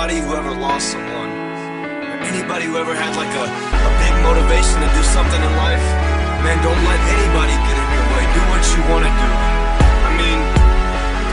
anybody who ever lost someone, or anybody who ever had like a big motivation to do something in life, man, don't let anybody get in your way. Do what you want to do. I mean,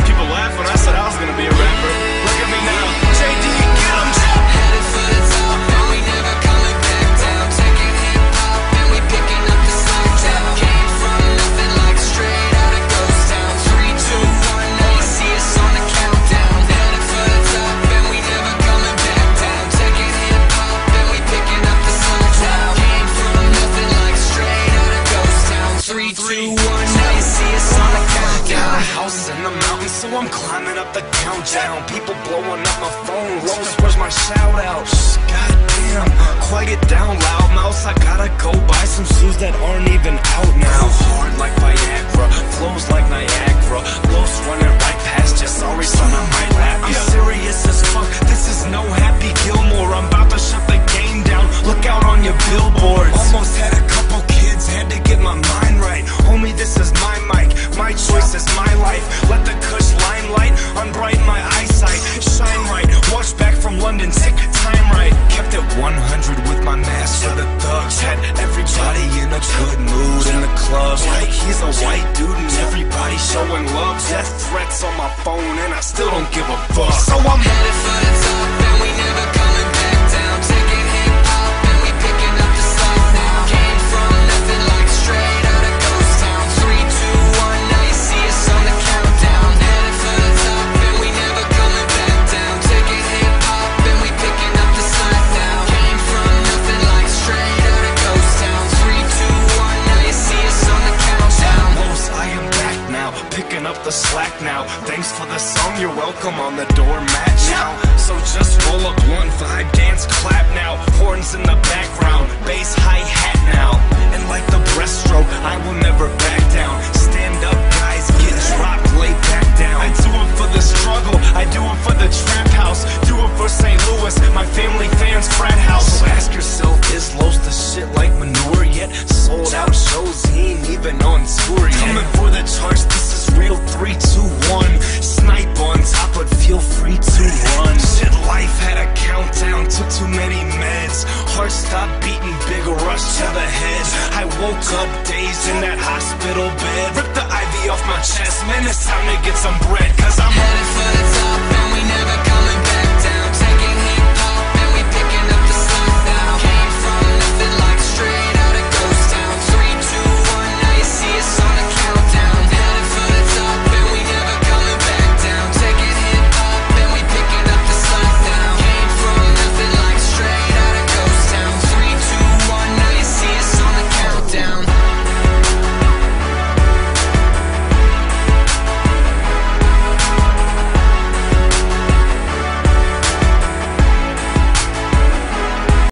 people laugh when I said I was gonna be a rapper. Look at me now. JD, get 'em. Headed for the top, and we never coming back down. Taking hip-hop, and we picking up the slack down. Came from nothing like straight out of ghost town. 3, 2, 1, now you see us on the countdown. Headed for the top, and we never coming back down. Taking hip-hop, and we picking up the slack down. Came from nothing like straight out of ghost town. 3, 2, 1, now you see us on the countdown. Houses in the mountains, so I'm climbing up the countdown. People blowing up my phone. Rose, where's my shout out? Goddamn, quiet down, loud mouths. I gotta go buy some shoes that aren't even out now. Hard like Viagra, flows like Niagara. Los running right past you. Sorry, son, I might laugh. I'm serious as fuck. This is no Happy Gilmore. I'm about to shut the game down. Look out on your billboards. Almost had a couple kids, had to get my mind right. Homie, this is my mic. My choice is my life. Let the Kush limelight unbrighten my eyesight. Shine right, watch back from London, sick time right. Kept it 100 with my mask for the thugs. Had everybody in a good mood in the club. Like he's a white dude and everybody showing love. Death threats on my phone and I still don't give a fuck. So I'm Headed for the top, and we never coming back down. Taking hip-hop, and we picking up the slack now. Came from nothing like straight out of ghost town. 3, 2, 1, now you see us on the countdown. Headed for the top, and we never coming back down. Taking hip-hop, and we picking up the slack now. Came from nothing like straight out of ghost town. 3, 2, 1, now you see us on the countdown. Los, I am back now, picking up the slack now. Thanks for the song, you're welcome on the doormat now. So just roll up 1, 5, dance, clap now. Horns in the background, bass, hi-hat now. And like the breaststroke, I will never back down. Stand up, guys, get dropped, lay back down. I do it for the struggle, I do it for the trap house. Do it for St. Louis, my family fans, frat house. So ask yourself, is Los the shit like manure yet? Sold out shows, he ain't even on tour yet. Coming for the charts, this is real. 3, 2, 1. Snipe on top, but feel free to run. Shit, life had a countdown, took too many meds. Heart stopped beating, big rush to the head. I woke up dazed in that hospital bed. Ripped the IV off my chest, man, it's time to get some bread. Cause I'm Headed for the top, and we never